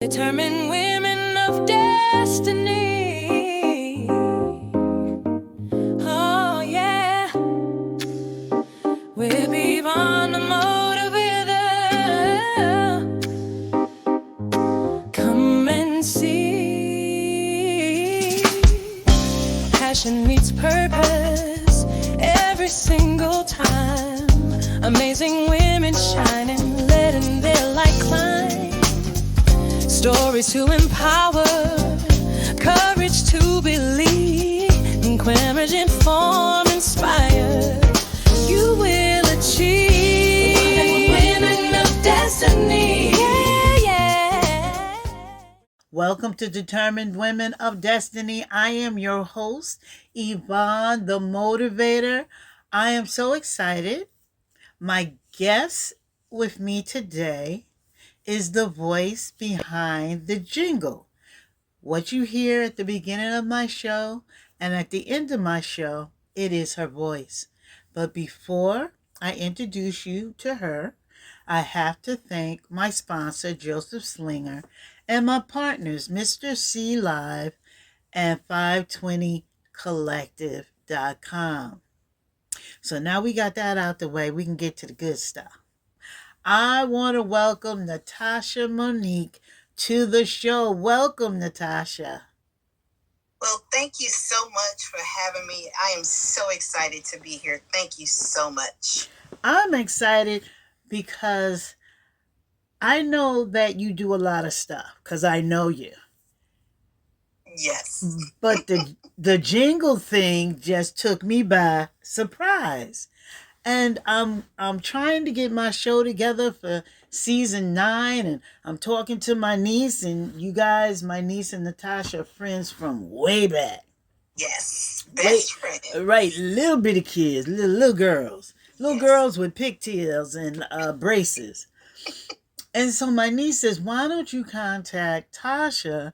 Determined women of destiny. Oh yeah, with Yvonne the motivator. Come and see. Passion meets purpose every single time. Amazing women shining, letting their light climb. Stories to empower, courage to believe, courage, inform, inspire. You will achieve. Women of destiny. Yeah, yeah. Welcome to Determined Women of Destiny. I am your host, Yvonne, the motivator. I am so excited. My guest with me today is the voice behind the jingle. What you hear at the beginning of my show and at the end of my show, it is her voice. But before I introduce you to her, I have to thank my sponsor, Joseph Slinger, and my partners, Mr. C Live and FivetwentyCollective.com. So now we got that out the way, we can get to the good stuff. I want to welcome Natasha Monique to the show. Welcome, Natasha. Well, thank you so much for having me. I am so excited to be here. Thank you so much. I'm excited because I know that you do a lot of stuff because I know you. Yes. But the jingle thing just took me by surprise. And I'm trying to get my show together for season 9, and I'm talking to my niece, and you guys, my niece and Natasha, are friends from way back. Yes, best friend. Right, little bitty kids, little girls. Little girls with pigtails and braces. And so my niece says, why don't you contact Tasha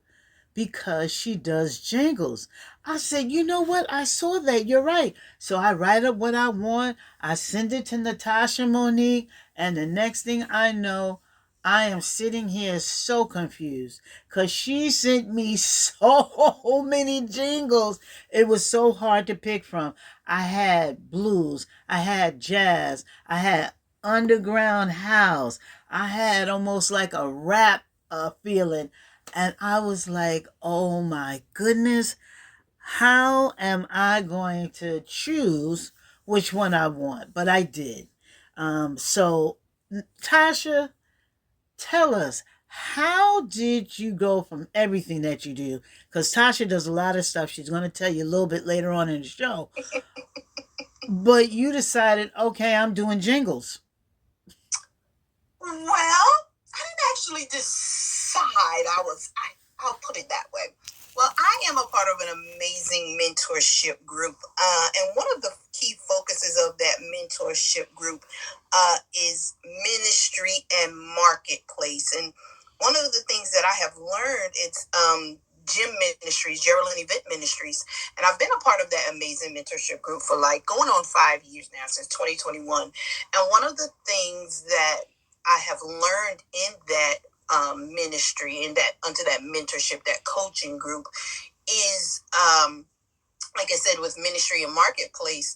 because she does jingles? I said, you know what? I saw that. You're right. So I write up what I want. I send it to Natasha Monique. And the next thing I know, I am sitting here so confused because she sent me so many jingles. It was so hard to pick from. I had blues. I had jazz. I had underground house. I had almost like a rap feeling. And I was like, oh my goodness, how am I going to choose which one I want? But I did. So, Tasha, tell us, how did you go from everything that you do? Because Tasha does a lot of stuff. She's going to tell you a little bit later on in the show. But you decided, okay, I'm doing jingles. Well, I didn't actually decide. I'll put it that way. Well, I am a part of an amazing mentorship group. And one of the key focuses of that mentorship group is ministry and marketplace. And one of the things that I have learned, it's Gym Ministries, Geraldine Event Ministries. And I've been a part of that amazing mentorship group for like going on 5 years now, since 2021. And one of the things that I have learned in that ministry, and that under that mentorship, that coaching group, is like I said, with ministry and marketplace,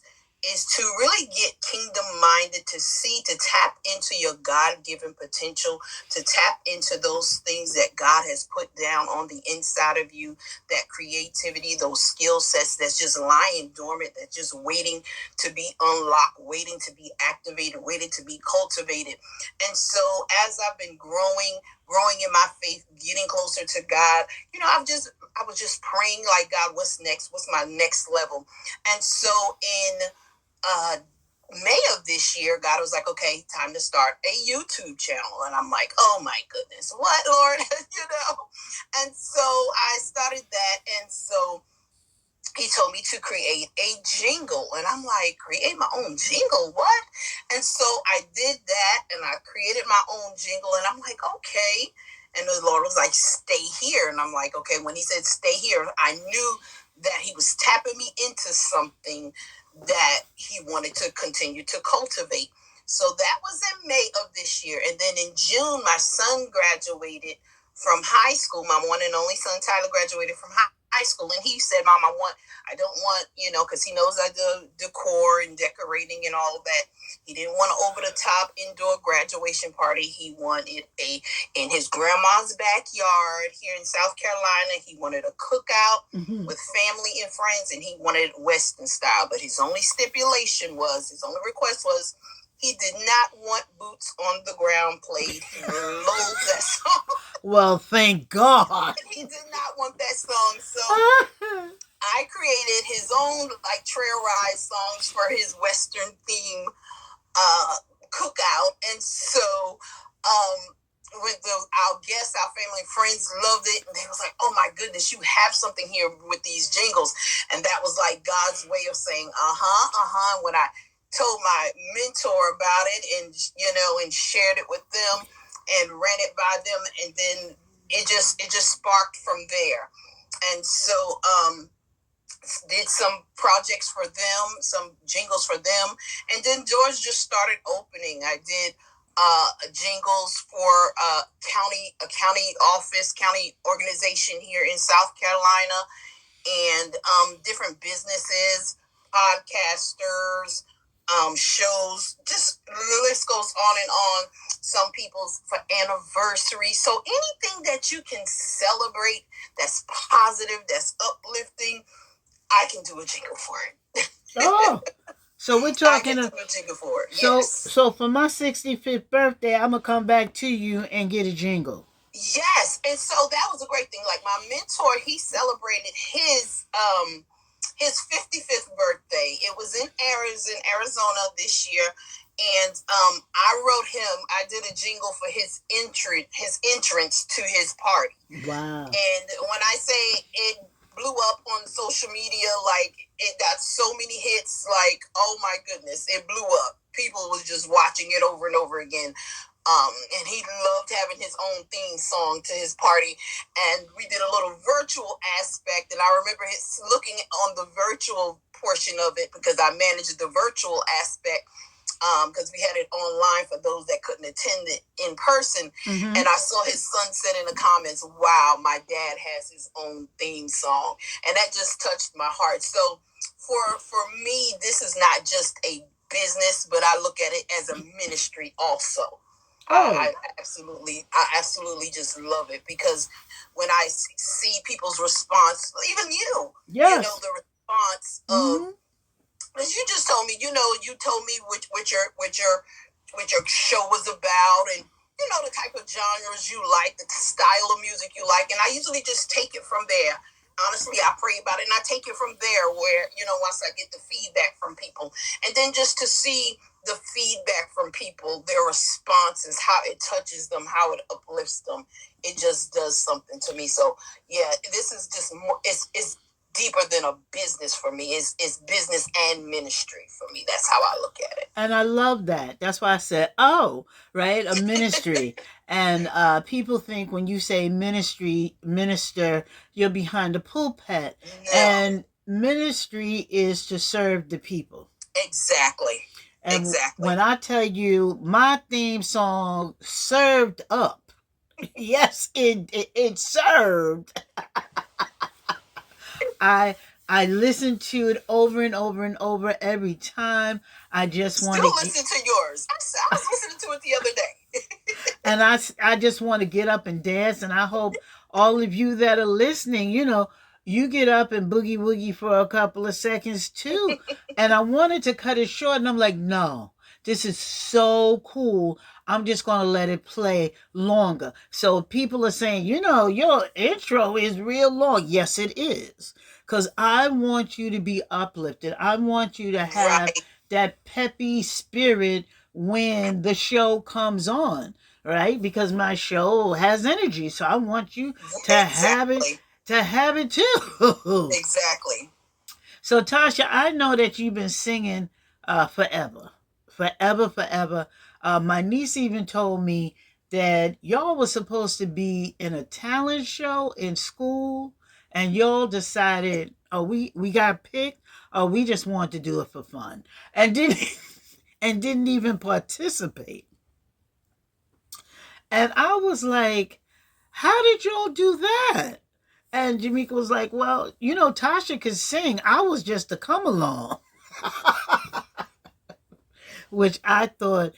is to really get kingdom minded, to tap into your God-given potential, to tap into those things that God has put down on the inside of you, that creativity, those skill sets that's just lying dormant, that's just waiting to be unlocked, waiting to be activated, waiting to be cultivated. And so as I've been growing in my faith, getting closer to God, I was just praying like, God, what's next? What's my next level? And so in May of this year, God was like, okay, time to start a YouTube channel. And I'm like, oh my goodness, what, Lord? And so I started that. And so he told me to create a jingle. And I'm like, create my own jingle? What? And so I did that, and I created my own jingle. And I'm like, okay. And the Lord was like, stay here. And I'm like, okay. When he said stay here, I knew that he was tapping me into something that he wanted to continue to cultivate. So that was in May of this year. And then in June, my son graduated from high school. My one and only son Tyler graduated from high school, and he said, "Mom, I don't want, because he knows I do decor and decorating and all of that. He didn't want an over the top indoor graduation party. He wanted in his grandma's backyard here in South Carolina. He wanted a cookout with family and friends, and he wanted Western style. But his only request was, he did not want Boots on the Ground played. He loathed that song. Well, thank God. He did not want that song. So I created his own like trail ride songs for his Western theme cookout. And so with our guests, our family and friends loved it. And they was like, "Oh my goodness, you have something here with these jingles." And that was like God's way of saying, When I told my mentor about it and shared it with them and ran it by them, and then it just sparked from there. And so did some projects for them, some jingles for them, and then doors just started opening. I did jingles for a county office, county organization here in South Carolina, and different businesses, podcasters, shows, just the list goes on and on. Some people's for anniversary. So anything that you can celebrate that's positive, that's uplifting, I can do a jingle for it. Oh, so we're talking. I can do a jingle for it. So, Yes. so for my 65th birthday, I'm gonna come back to you and get a jingle. Yes, and so that was a great thing. Like my mentor, he celebrated his 55th birthday. It was in Arizona this year, and I did a jingle for his entrance to his party. Wow. And when I say it blew up on social media, like it got so many hits, like, oh my goodness, it blew up. People was just watching it over and over again. And he loved having his own theme song to his party. And we did a little virtual aspect. And I remember looking on the virtual portion of it, because I managed the virtual aspect, because we had it online for those that couldn't attend it in person. Mm-hmm. And I saw his son said in the comments, "Wow, my dad has his own theme song." And that just touched my heart. So for me, this is not just a business, but I look at it as a ministry also. Oh. I absolutely just love it, because when I see people's response, even you, yes. The response of, as you just told me, you told me what your show was about, and the type of genres you like, the style of music you like, and I usually just take it from there. Honestly, I pray about it and I take it from there, where, once I get the feedback from people, and then just to see the feedback from people, their responses, how it touches them, how it uplifts them, it just does something to me. So yeah, this is just more, it's deeper than a business for me. It's business and ministry for me. That's how I look at it. And I love that. That's why I said, right, a ministry. And people think when you say minister, you're behind the pulpit. No. And ministry is to serve the people. Exactly. And exactly. When I tell you my theme song served up, yes, it served. I listened to it over and over and over every time. I just want to listen to yours. I was listening to it the other day. And I just want to get up and dance, and I hope all of you that are listening, you get up and boogie woogie for a couple of seconds too. And I wanted to cut it short, and I'm like, no, this is so cool. I'm just going to let it play longer. So people are saying, your intro is real long. Yes, it is. Because I want you to be uplifted. I want you to have that peppy spirit when the show comes on, right? Because my show has energy. So I want you to have it too. Exactly. So Tasha, I know that you've been singing forever. My niece even told me that y'all was supposed to be in a talent show in school, and y'all decided, we got picked, or we just wanted to do it for fun, and didn't even participate. And I was like, how did y'all do that? And Jamaica was like, well, you know, Tasha could sing. I was just a come along. Which I thought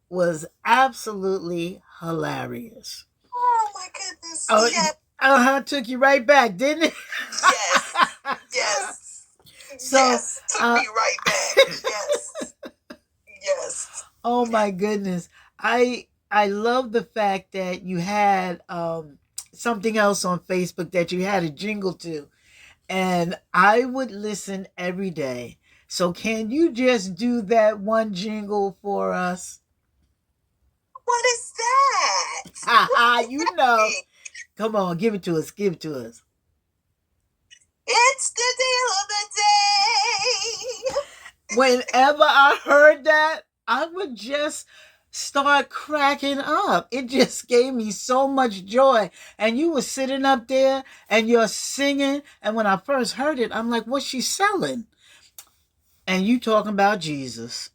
was absolutely hilarious. Oh my goodness. Oh, Yes. took you right back, didn't it? Yes. Yes. So, yes. Took me right back. Yes. Yes. oh my goodness. I love the fact that you had something else on Facebook that you had a jingle to. And I would listen every day. So can you just do that one jingle for us? What is that? Haha, you know. Come on, give it to us. Give it to us. It's the deal of the day. Whenever I heard that, I would just start cracking up. It just gave me so much joy. And you were sitting up there and you're singing. And when I first heard it, I'm like, what's she selling? And you talking about Jesus.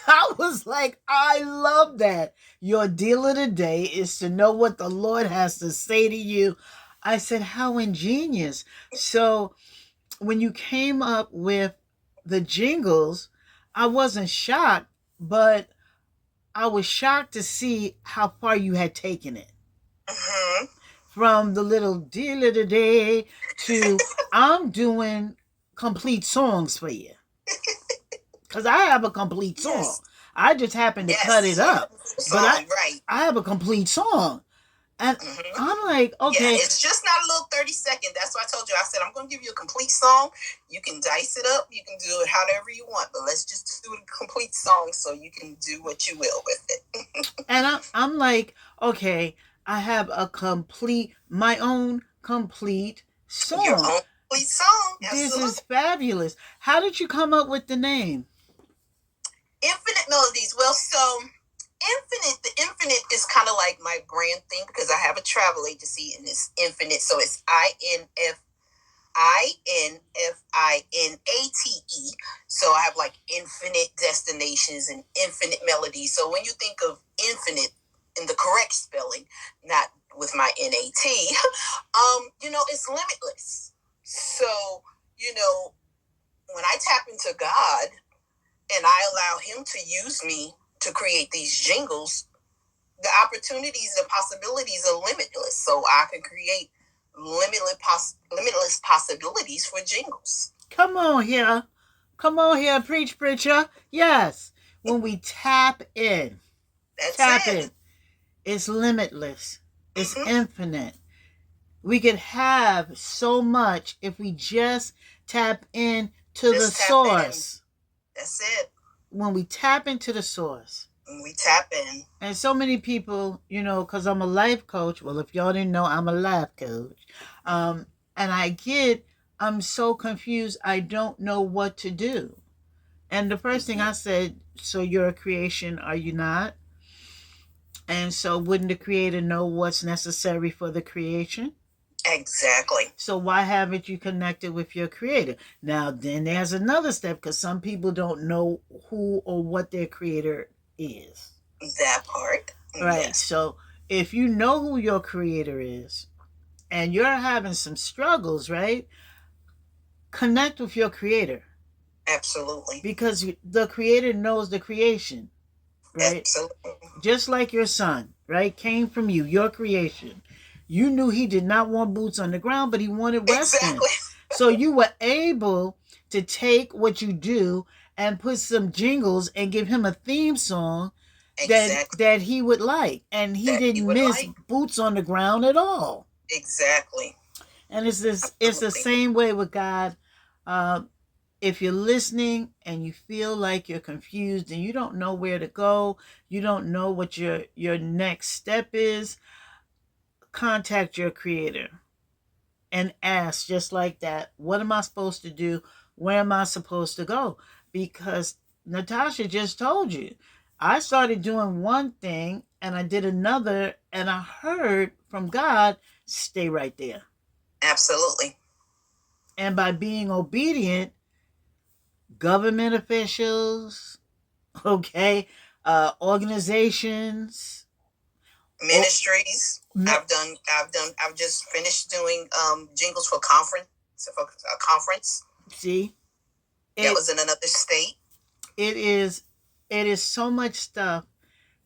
I was like, I love that. Your deal of the day is to know what the Lord has to say to you. I said, how ingenious. So when you came up with the jingles, I wasn't shocked, but I was shocked to see how far you had taken it. Mm-hmm. From the little deal of the day to I'm doing complete songs for you. Because I have a complete song. Yes. I just happen to cut it up. Song, but right. I have a complete song. And I'm like, okay. Yeah, it's just not a little 30-second. That's why I told you. I said, I'm going to give you a complete song. You can dice it up. You can do it however you want. But let's just do a complete song so you can do what you will with it. And I'm like, okay, I have my own complete song. Your own complete song. This is fabulous. How did you come up with the name? Infinite Melodies. Well, so the infinite is kind of like my brand thing because I have a travel agency and it's infinite. So it's INFINATE. So I have like infinite destinations and infinite melodies. So when you think of infinite in the correct spelling, not with my NAT, it's limitless. So, when I tap into God and I allow him to use me to create these jingles, the opportunities, the possibilities are limitless. So I can create limitless possibilities for jingles. Come on here, preacher. Yes, when we tap in, it's limitless. It's infinite. We could have so much if we just tap in to the source. That's it. When we tap into the source. We tap in. And so many people, because I'm a life coach. Well, if y'all didn't know, I'm a life coach. And I'm so confused. I don't know what to do. And the first thing I said, so you're a creation, are you not? And so wouldn't the creator know what's necessary for the creation? Exactly. So why haven't you connected with your creator? Now, then there's another step because some people don't know who or what their creator is. That part. Right. Yes. So if you know who your creator is and you're having some struggles, right? Connect with your creator. Absolutely. Because the creator knows the creation, right? Absolutely. Just like your son, right? Came from you, your creation. You knew he did not want boots on the ground, but he wanted Western. Exactly. So you were able to take what you do and put some jingles and give him a theme song that he would like. And he didn't miss boots on the ground at all. Exactly. And it's the same way with God. If you're listening and you feel like you're confused and you don't know where to go, you don't know what your next step is, contact your creator and ask just like that, what am I supposed to do? Where am I supposed to go? Because Natasha just told you, I started doing one thing and I did another and I heard from God, stay right there. Absolutely. And by being obedient, government officials, organizations, Ministries. I've just finished doing jingles for a conference. See, that was in another state. It is so much stuff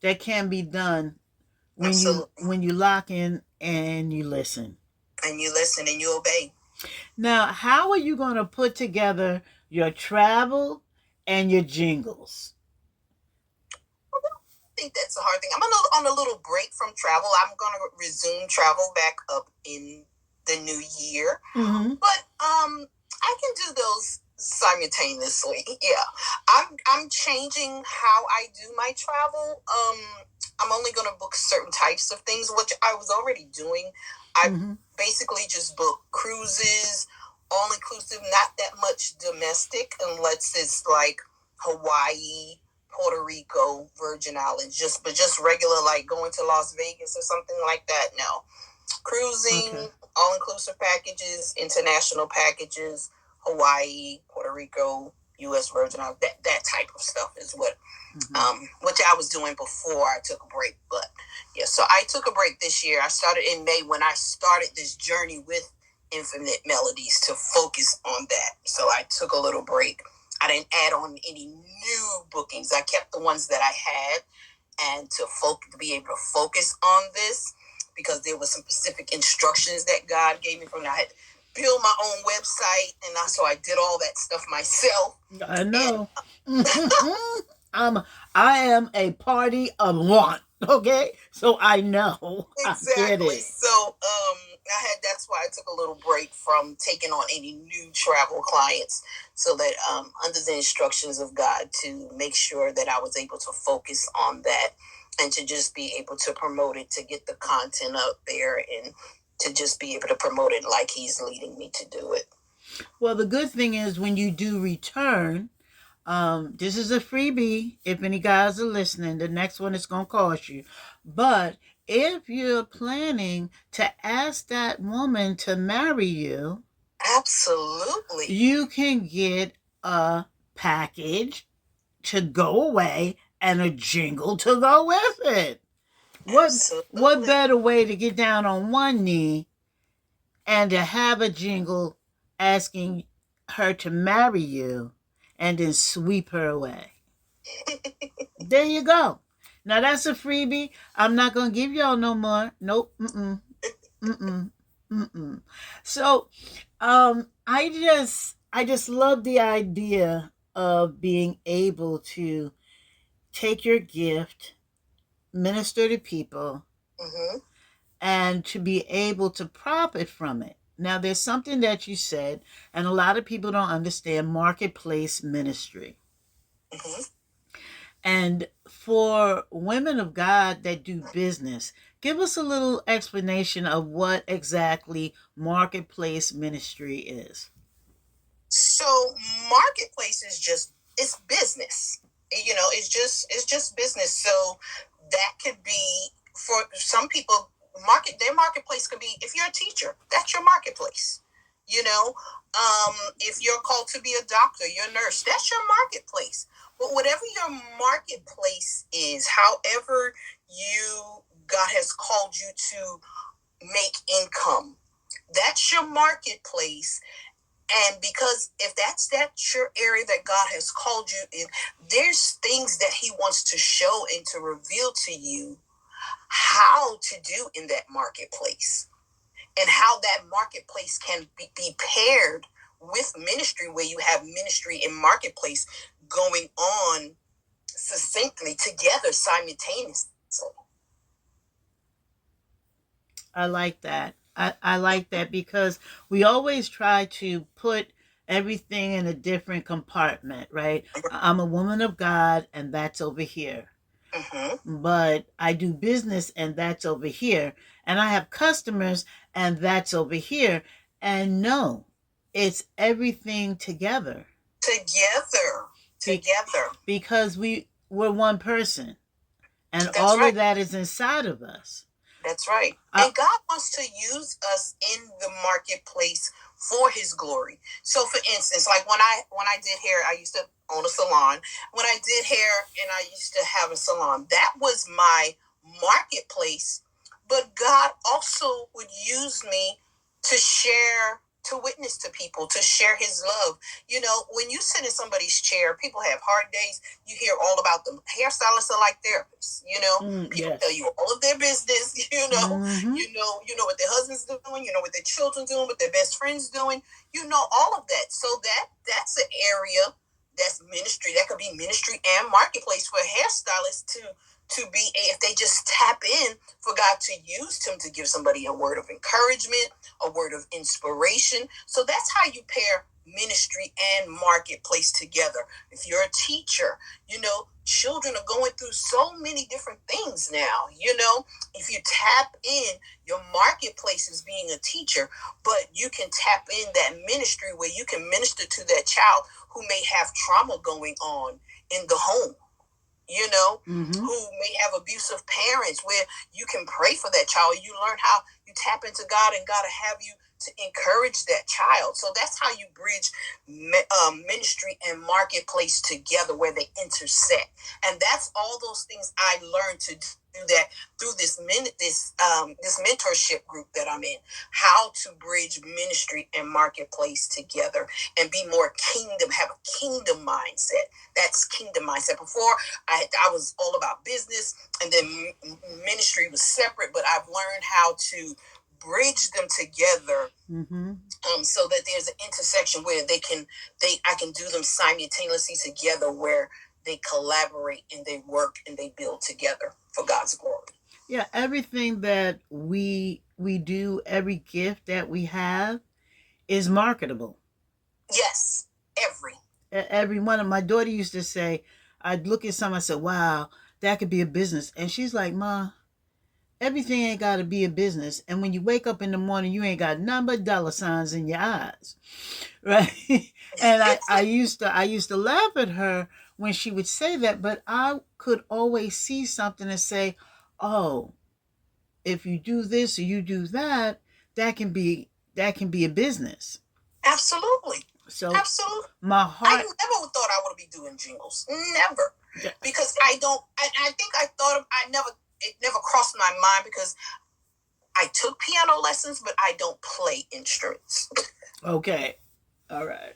that can be done when you lock in and you listen. And you listen and you obey. Now, how are you going to put together your travel and your jingles? I think that's a hard thing. I'm on a little break from travel. I'm going to resume travel back up in the new year. Mm-hmm. But I can do those simultaneously. Yeah. I'm changing how I do my travel. I'm only going to book certain types of things, which I was already doing. I basically just book cruises, all inclusive, not that much domestic, unless it's like Hawaii, Puerto Rico, Virgin Islands, just regular, like going to Las Vegas or something like that. No. Cruising, all inclusive packages, international packages, Hawaii, Puerto Rico, U.S. Virgin Islands, that type of stuff is what, which I was doing before I took a break. But yeah, so I took a break this year. I started in May when I started this journey with InfiNate Melodies to focus on that. So I took a little break. I didn't add on any new bookings. I kept the ones that I had, and to be able to focus on this, because there was some specific instructions that God gave me from that. I had to build my own website, and so I did all that stuff myself. I know. I am a party of one. Okay, so I know. Exactly. I get it. So that's why I took a little break from taking on any new travel clients, so that under the instructions of God, to make sure that I was able to focus on that and to just be able to promote it, to get the content up there, and to just be able to promote it like He's leading me to do it. Well, the good thing is when you do return, this is a freebie. If any guys are listening, the next one is going to cost you. But if you're planning to ask that woman to marry you, absolutely, you can get a package to go away and a jingle to go with it. What better way to get down on one knee and to have a jingle asking her to marry you and then sweep her away? There you go. Now that's a freebie. I'm not going to give y'all no more. Nope. So, I just love the idea of being able to take your gift, minister to people, and to be able to profit from it. Now, there's something that you said, and a lot of people don't understand marketplace ministry. And for women of God that do business, give us a little explanation of what exactly marketplace ministry is. So marketplace is it's business. It's just business. So that could be, for some people, their marketplace could be, if you're a teacher, that's your marketplace. If you're called to be a doctor, you're a nurse, that's your marketplace. But whatever your marketplace is, however God has called you to make income, that's your marketplace. And because if that's your area that God has called you in, there's things that He wants to show and to reveal to you how to do in that marketplace, and how that marketplace can be paired with ministry, where you have ministry and marketplace going on succinctly together simultaneously. I like that. I like that, because we always try to put everything in a different compartment, right? I'm a woman of God, and that's over here. But I do business, and that's over here. And I have customers, and that's over here. And no, it's everything together. Together. Because we're one person. And that's all right. Of that is inside of us. That's right. And God wants to use us in the marketplace for His glory. So for instance, like when I did hair, I used to own a salon. When I did hair and I used to have a salon, that was my marketplace but God also would use me to share, to witness to people, to share his love. You know, when you sit in somebody's chair, people have hard days. You hear all about them. Hairstylists are like therapists, you know. People tell you all of their business, you know. You know what their husband's doing, you know what their children doing, what their best friends doing. You know all of that. So that's an area that's ministry. That could be ministry and marketplace for hairstylists to be, if they just tap in for God to use him to give somebody a word of encouragement, a word of inspiration. So that's how you pair ministry and marketplace together. If you're a teacher, you know, children are going through so many different things now. You know, if you tap in, your marketplace is being a teacher, but you can tap in that ministry where you can minister to that child who may have trauma going on in the home, you know, who may have abusive parents, where you can pray for that child. You learn how you tap into God, and God will have you to encourage that child. So that's how you bridge ministry and marketplace together, where they intersect. And that's all those things I learned to do that through this mentorship group that I'm in, how to bridge ministry and marketplace together and be more kingdom, have a kingdom mindset. That's kingdom mindset. Before I was all about business, and then ministry was separate, but I've learned how to bridge them together, so that there's an intersection where I can do them simultaneously together, where they collaborate and they work and they build together for God's glory. Yeah, everything that we do, every gift that we have is marketable. Yes, every one of my daughter used to say, I'd look at someone and say, wow, that could be a business. And she's like, Ma, everything ain't got to be a business. And when you wake up in the morning, you ain't got none but dollar signs in your eyes, right? And I used to laugh at her when she would say that, but I could always see something and say, oh, if you do this or you do that, that can be a business. Absolutely. So absolutely, my heart. I never thought I would be doing jingles. Never, because I think I thought it never crossed my mind, because I took piano lessons, but I don't play instruments. Okay, all right.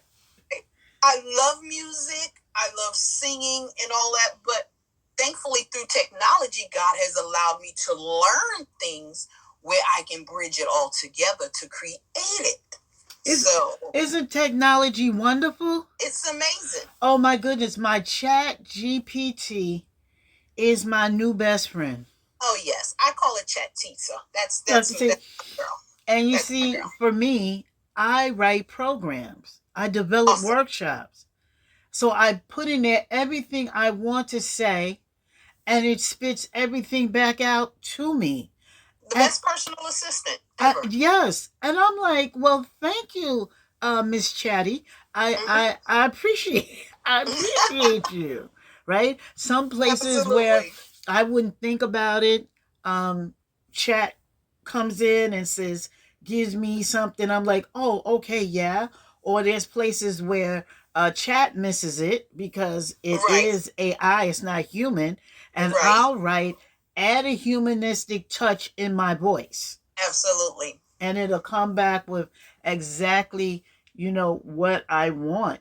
I love music. I love singing and all that, but thankfully through technology, God has allowed me to learn things where I can bridge it all together to create it. Isn't technology wonderful? It's amazing. Oh my goodness, my Chat GPT is my new best friend. Oh yes, I call it Chat Tisa. That's my girl. And you see, for me, I write programs. I develop workshops. So I put in there everything I want to say, and it spits everything back out to me. The best personal assistant ever. Yes. And I'm like, well, thank you, Miss Chatty. I appreciate you. Right? Some places where I wouldn't think about it, Chat comes in and says, gives me something. I'm like, oh, okay, yeah. Or there's places where Chat misses it because it is AI, it's not human. And I'll write, add a humanistic touch in my voice. Absolutely. And it'll come back with exactly, what I want.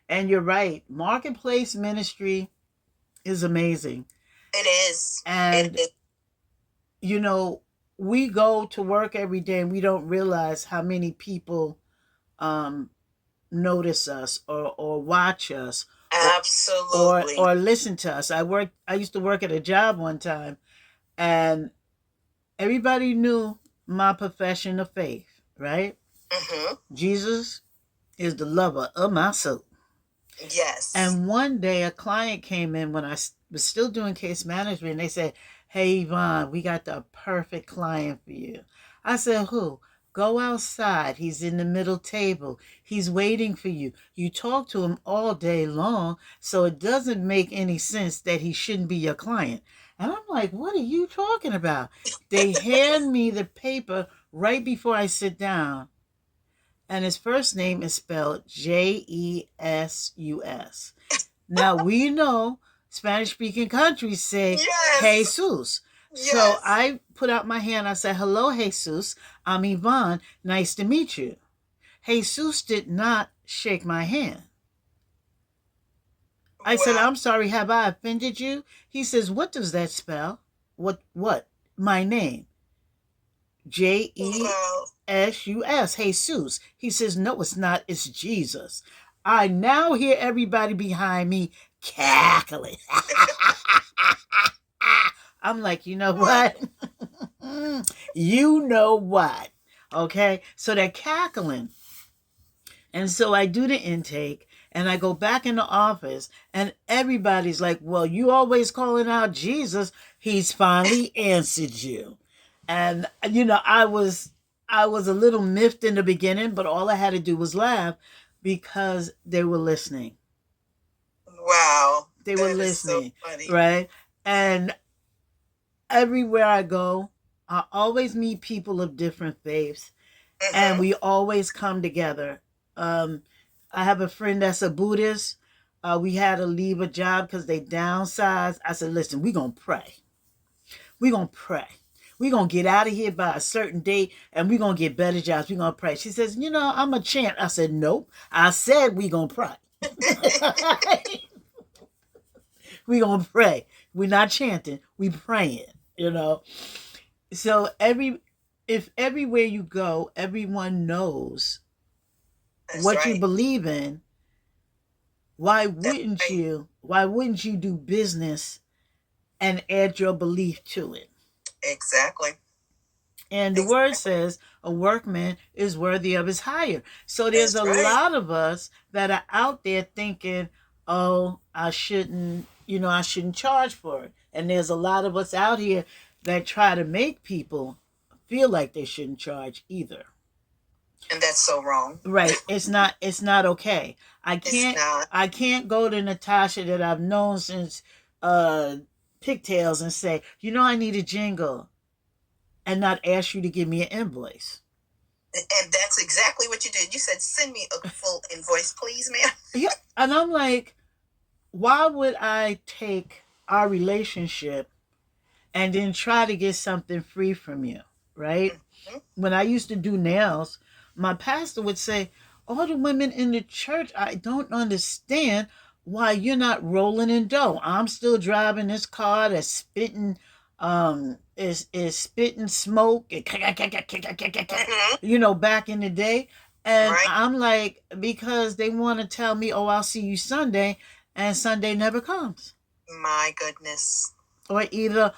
And you're right. Marketplace ministry is amazing. It is. And, we go to work every day and we don't realize how many people notice us or watch us. Absolutely. Or listen to us. I used to work at a job one time, and everybody knew my profession of faith, right? Jesus is the lover of my soul. Yes. And one day a client came in when I was still doing case management, and they said, hey, Yvonne, we got the perfect client for you. I said, who? Go outside. He's in the middle table. He's waiting for you. You talk to him all day long, so it doesn't make any sense that he shouldn't be your client. And I'm like, what are you talking about? They hand me the paper right before I sit down. And his first name is spelled Jesus. Now, we know Spanish-speaking countries say Jesus. So I put out my hand. I said, hello, Jesus. I'm Yvonne. Nice to meet you. Jesus did not shake my hand. I said, I'm sorry, have I offended you? He says, what does that spell? What? My name. Jesus. Jesus. He says, no, it's not. It's Jesus. I now hear everybody behind me cackling. I'm like, you know what? You know what? Okay. So they're cackling. And so I do the intake and I go back in the office and everybody's like, well, you always calling out Jesus. He's finally answered you. And, I was a little miffed in the beginning, but all I had to do was laugh because they were listening. Wow. They were listening. So funny. Right. And everywhere I go, I always meet people of different faiths and we always come together. I have a friend that's a Buddhist. We had to leave a job because they downsized. I said, listen, we're going to pray. We're going to pray. We're going to get out of here by a certain date and we're going to get better jobs. We're going to pray. She says, I'm a chant. I said, nope. I said we're going to pray. We're going to pray. We're not chanting. We're praying, So if everywhere you go, everyone knows that's what you believe in, why wouldn't you do business and add your belief to it? Exactly. And the word says a workman is worthy of his hire. So there's a lot of us that are out there thinking, oh, I shouldn't charge for it. And there's a lot of us out here that try to make people feel like they shouldn't charge either. And that's so wrong. Right. It's not okay. I can't go to Natasha that I've known since Pigtails and say, I need a jingle and not ask you to give me an invoice. And that's exactly what you did. You said, send me a full invoice, please, ma'am. Yeah. And I'm like, why would I take our relationship and then try to get something free from you? Right. Mm-hmm. When I used to do nails, my pastor would say, all the women in the church, I don't understand why you're not rolling in dough. I'm still driving this car that's spitting, is spitting smoke, back in the day. And I'm like, because they want to tell me, oh, I'll see you Sunday, and Sunday never comes. My goodness. Or either,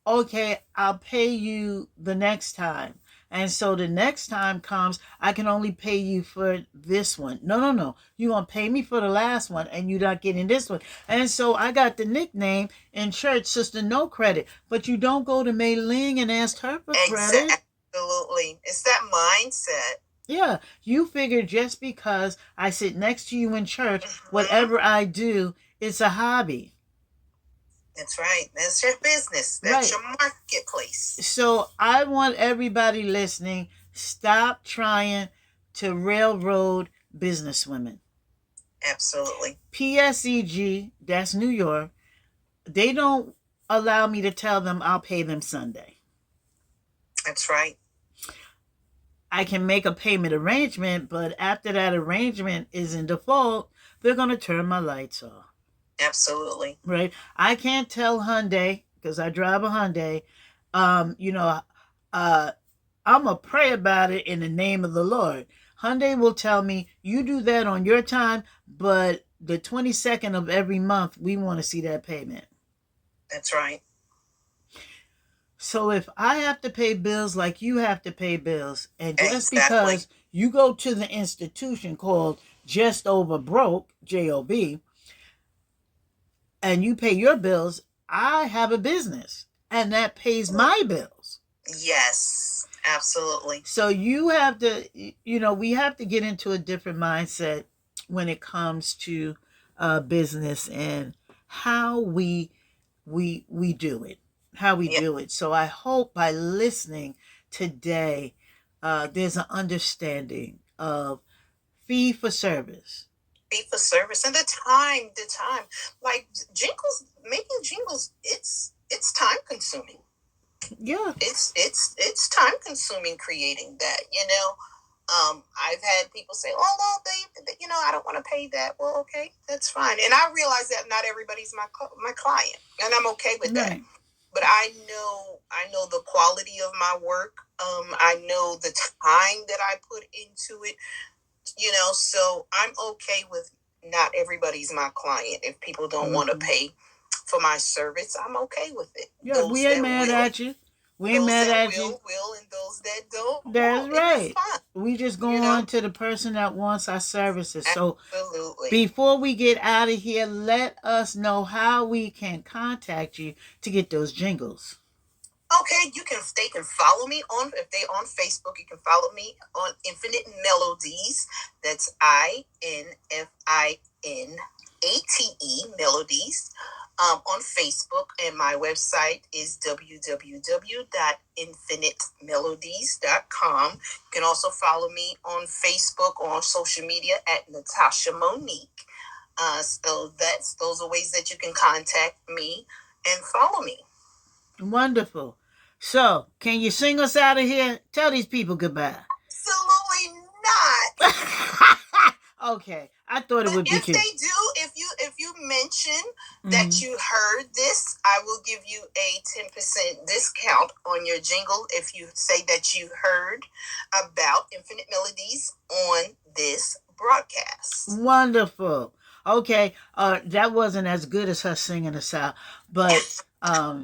okay, I'll pay you the next time. And so the next time comes, I can only pay you for this one. No. You're going to pay me for the last one and you're not getting this one. And so I got the nickname in church, Sister No Credit. But you don't go to Mei Ling and ask her for credit. Absolutely. It's that mindset. Yeah. You figure just because I sit next to you in church, whatever I do, it's a hobby. That's right. That's your business. That's your marketplace. So I want everybody listening, stop trying to railroad businesswomen. Absolutely. PSEG, that's New York, they don't allow me to tell them I'll pay them Sunday. That's right. I can make a payment arrangement, but after that arrangement is in default, they're going to turn my lights off. Absolutely. Right. I can't tell Hyundai, because I drive a Hyundai, I'm going to pray about it in the name of the Lord. Hyundai will tell me, you do that on your time, but the 22nd of every month, we want to see that payment. That's right. So if I have to pay bills like you have to pay bills, and just because you go to the institution called Just Over Broke, J-O-B, and you pay your bills, I have a business and that pays my bills. Yes, absolutely. So you have to, we have to get into a different mindset when it comes to business and how we do it, do it. So I hope by listening today, there's an understanding of fee for service. Fee for service and the time, like jingles, making jingles, it's time consuming. Yeah. It's time consuming creating that, you know. I've had people say, "Oh, well, I don't want to pay that." Well, okay, that's fine. And I realize that not everybody's my client, and I'm okay with that. But I know the quality of my work. I know the time that I put into it. You know, so I'm okay with not everybody's my client. If people don't want to pay for my service, I'm okay with it. Yeah, those we ain't mad at you. We ain't mad at you. Will, and those that don't. That's right. Fine. We just go on to the person that wants our services. So absolutely. Before we get out of here, let us know how we can contact you to get those jingles. Okay, they can follow me if they're on Facebook, you can follow me on InfiNate Melodies. That's InfiNate Melodies. On Facebook, and my website is www.infinatemelodies.com. You can also follow me on Facebook or on social media at Natasha Monique. So those are ways that you can contact me and follow me. Wonderful. So, can you sing us out of here? Tell these people goodbye. Absolutely not. Okay, I thought it would be cute. If they do, if you mention that you heard this, I will give you a 10% discount on your jingle if you say that you heard about InfiNate Melodies on this broadcast. Wonderful. Okay, that wasn't as good as her singing us out, but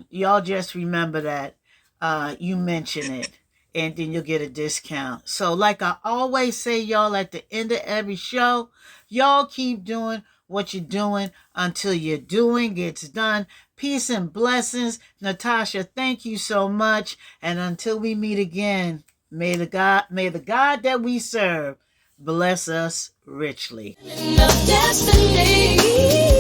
y'all just remember that you mention it, and then you'll get a discount. So like I always say, y'all, at the end of every show, y'all keep doing what you're doing until your doing gets done. Peace and blessings. Natasha, thank you so much. And until we meet again, may the God that we serve bless us richly. Destiny.